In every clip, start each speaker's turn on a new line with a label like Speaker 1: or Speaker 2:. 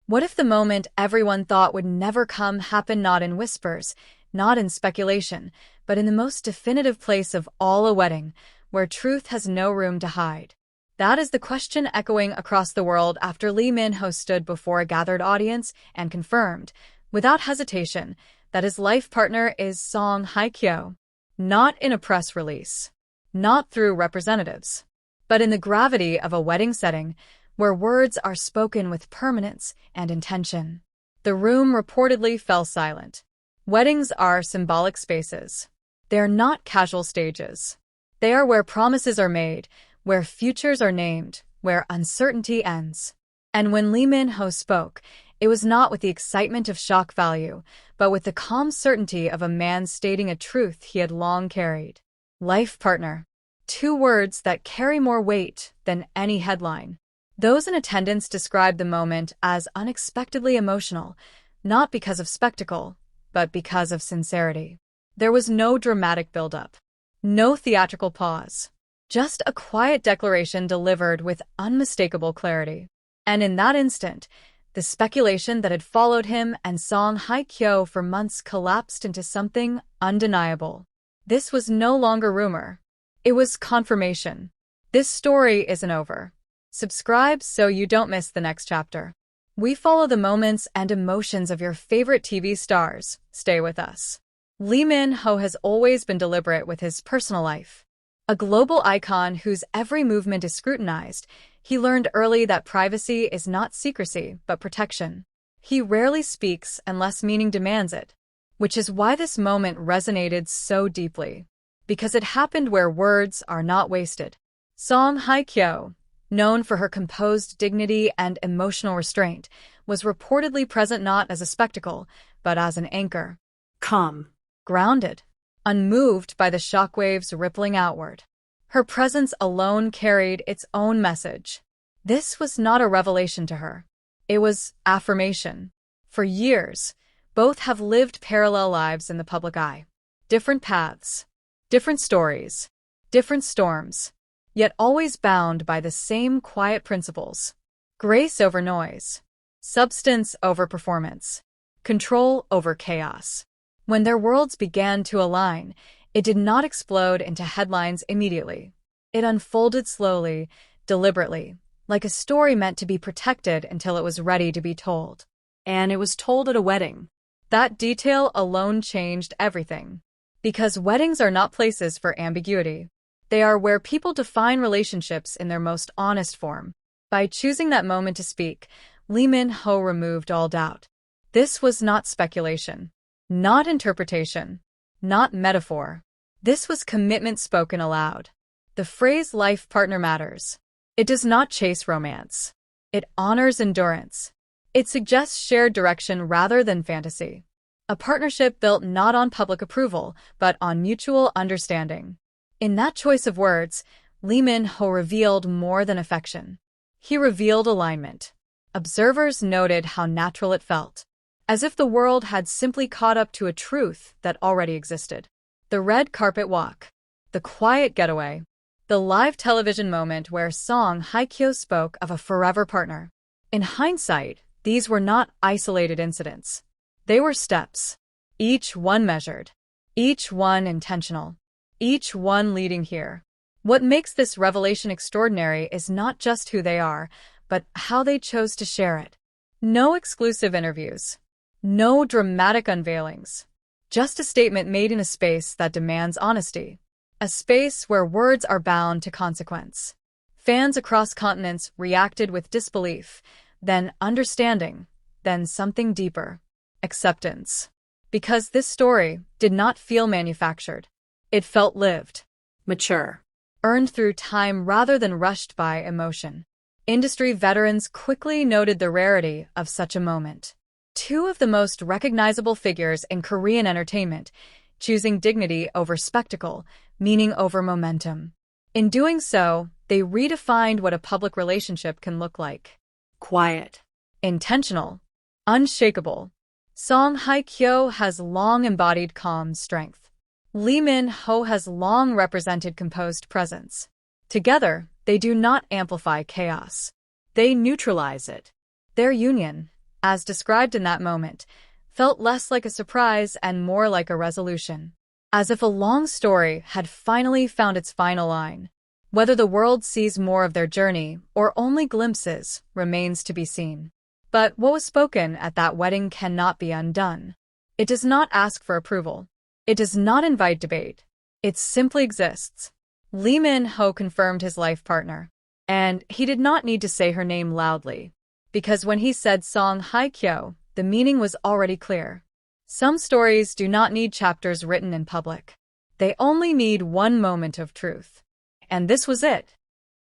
Speaker 1: What if the moment everyone thought would never come happened not in whispers, not in speculation, but in the most definitive place of all, a wedding, where truth has no room to hide? That is the question echoing across the world after Lee Min-ho stood before a gathered audience and confirmed, without hesitation, that his life partner is Song Hye Kyo. Not in a press release, not through representatives, but in the gravity of a wedding setting where words are spoken with permanence and intention. The room reportedly fell silent. Weddings are symbolic spaces. They are not casual stages. They are where promises are made, where futures are named, where uncertainty ends. And when Lee Min-ho spoke, it was not with the excitement of shock value, but with the calm certainty of a man stating a truth he had long carried. Life partner. Two words that carry more weight than any headline. Those in attendance described the moment as unexpectedly emotional, not because of spectacle, but because of sincerity. There was no dramatic build-up, no theatrical pause, just a quiet declaration delivered with unmistakable clarity. And in that instant, the speculation that had followed him and Song Hye Kyo for months collapsed into something undeniable. This was no longer rumor. It was confirmation. This story isn't over. Subscribe so you don't miss the next chapter. We follow the moments and emotions of your favorite TV stars. Stay with us. Lee Min-ho has always been deliberate with his personal life. A global icon whose every movement is scrutinized, he learned early that privacy is not secrecy, but protection. He rarely speaks unless meaning demands it, which is why this moment resonated so deeply. Because it happened where words are not wasted. Song Hye Kyo, known for her composed dignity and emotional restraint, was reportedly present not as a spectacle, but as an anchor.
Speaker 2: Calm.
Speaker 1: Grounded. Unmoved by the shockwaves rippling outward. Her presence alone carried its own message. This was not a revelation to her. It was affirmation. For years, both have lived parallel lives in the public eye. Different paths. Different stories. Different storms. Yet always bound by the same quiet principles. Grace over noise. Substance over performance. Control over chaos. When their worlds began to align, it did not explode into headlines immediately. It unfolded slowly, deliberately, like a story meant to be protected until it was ready to be told.
Speaker 2: And it was told at a wedding.
Speaker 1: That detail alone changed everything. Because weddings are not places for ambiguity. They are where people define relationships in their most honest form. By choosing that moment to speak, Lee Min-ho removed all doubt. This was not speculation, not interpretation, not metaphor. This was commitment spoken aloud. The phrase life partner matters. It does not chase romance. It honors endurance. It suggests shared direction rather than fantasy. A partnership built not on public approval, but on mutual understanding. In that choice of words, Lee Min-ho revealed more than affection. He revealed alignment. Observers noted how natural it felt, as if the world had simply caught up to a truth that already existed. The red carpet walk, the quiet getaway, the live television moment where Song Hye Kyo spoke of a forever partner. In hindsight, these were not isolated incidents. They were steps, each one measured, each one intentional. Each one leading here. What makes this revelation extraordinary is not just who they are, but how they chose to share it. No exclusive interviews. No dramatic unveilings. Just a statement made in a space that demands honesty. A space where words are bound to consequence. Fans across continents reacted with disbelief, then understanding, then something deeper. Acceptance. Because this story did not feel manufactured. It felt lived,
Speaker 2: mature,
Speaker 1: earned through time rather than rushed by emotion. Industry veterans quickly noted the rarity of such a moment. Two of the most recognizable figures in Korean entertainment, choosing dignity over spectacle, meaning over momentum. In doing so, they redefined what a public relationship can look like.
Speaker 2: Quiet,
Speaker 1: intentional, unshakable. Song Hye Kyo has long embodied calm strength. Lee Min-ho has long represented composed presence. Together, they do not amplify chaos. They neutralize it. Their union, as described in that moment, felt less like a surprise and more like a resolution. As if a long story had finally found its final line. Whether the world sees more of their journey or only glimpses remains to be seen. But what was spoken at that wedding cannot be undone. It does not ask for approval. It does not invite debate. It simply exists. Lee Min-ho confirmed his life partner. And he did not need to say her name loudly. Because when he said Song Hye Kyo, the meaning was already clear. Some stories do not need chapters written in public. They only need one moment of truth. And this was it.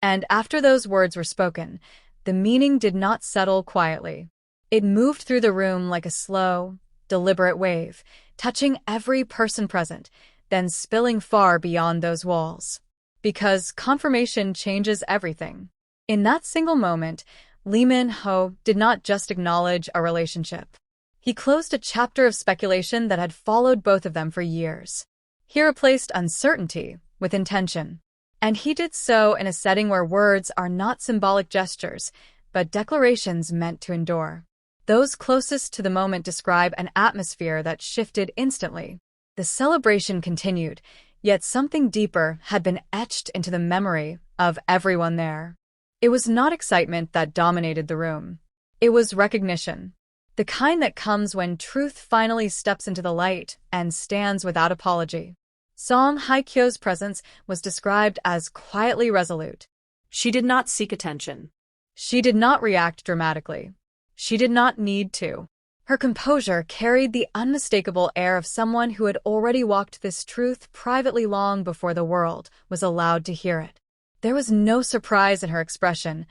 Speaker 1: And after those words were spoken, the meaning did not settle quietly. It moved through the room like a slow, deliberate wave, touching every person present, then spilling far beyond those walls. Because confirmation changes everything. In that single moment, Lee Min-ho did not just acknowledge a relationship. He closed a chapter of speculation that had followed both of them for years. He replaced uncertainty with intention. And he did so in a setting where words are not symbolic gestures, but declarations meant to endure. Those closest to the moment describe an atmosphere that shifted instantly. The celebration continued, yet something deeper had been etched into the memory of everyone there. It was not excitement that dominated the room. It was recognition. The kind that comes when truth finally steps into the light and stands without apology. Song Hye Kyo's presence was described as quietly resolute.
Speaker 2: She did not seek attention.
Speaker 1: She did not react dramatically. She did not need to. Her composure carried the unmistakable air of someone who had already walked this truth privately long before the world was allowed to hear it. There was no surprise in her expression,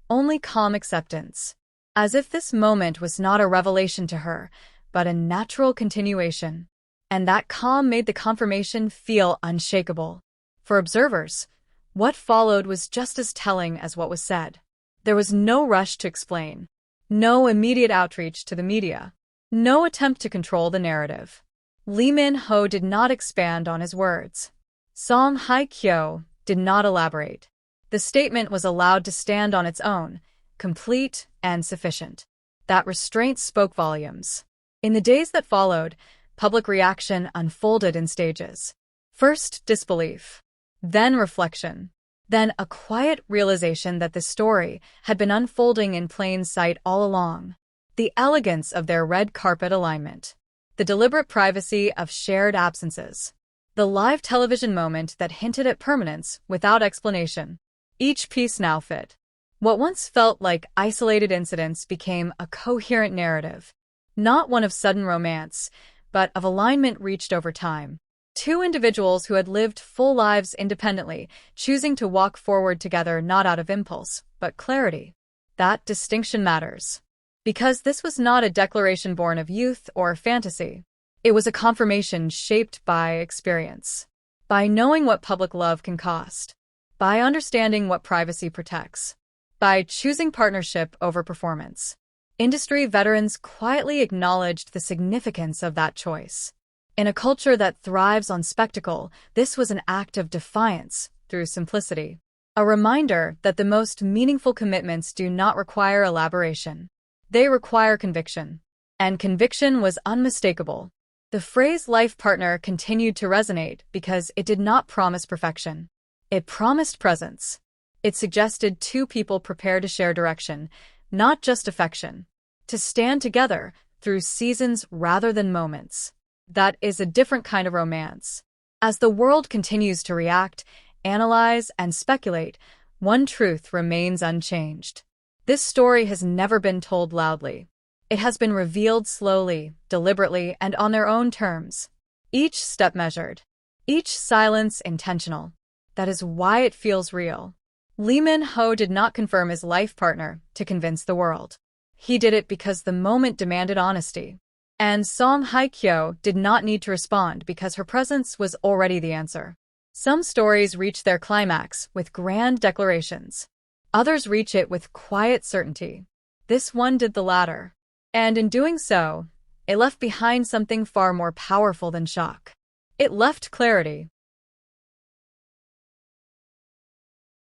Speaker 1: only calm acceptance. As if this moment was not a revelation to her, but a natural continuation. And that calm made the confirmation feel unshakable. For observers, what followed was just as telling as what was said. There was no rush to explain. No immediate outreach to the media. No attempt to control the narrative. Lee Min-ho did not expand on his words. Song Hye Kyo did not elaborate. The statement was allowed to stand on its own, complete and sufficient. That restraint spoke volumes. In the days that followed, public reaction unfolded in stages. First, disbelief. Then reflection. Then a quiet realization that the story had been unfolding in plain sight all along. The elegance of their red carpet alignment. The deliberate privacy of shared absences. The live television moment that hinted at permanence without explanation. Each piece now fit. What once felt like isolated incidents became a coherent narrative. Not one of sudden romance, but of alignment reached over time. Two individuals who had lived full lives independently, choosing to walk forward together not out of impulse, but clarity. That distinction matters. Because this was not a declaration born of youth or fantasy. It was a confirmation shaped by experience. By knowing what public love can cost. By understanding what privacy protects. By choosing partnership over performance. Industry veterans quietly acknowledged the significance of that choice. In a culture that thrives on spectacle, this was an act of defiance through simplicity. A reminder that the most meaningful commitments do not require elaboration. They require conviction. And conviction was unmistakable. The phrase life partner continued to resonate because it did not promise perfection. It promised presence. It suggested two people prepared to share direction, not just affection. To stand together through seasons rather than moments. That is a different kind of romance. As the world continues to react, analyze, and speculate, one truth remains unchanged. This story has never been told loudly. It has been revealed slowly, deliberately, and on their own terms. Each step measured. Each silence intentional. That is why it feels real. Lee Min-ho did not confirm his life partner to convince the world. He did it because the moment demanded honesty. And Song Hye Kyo did not need to respond because her presence was already the answer. Some stories reach their climax with grand declarations. Others reach it with quiet certainty. This one did the latter. And in doing so, it left behind something far more powerful than shock. It left clarity.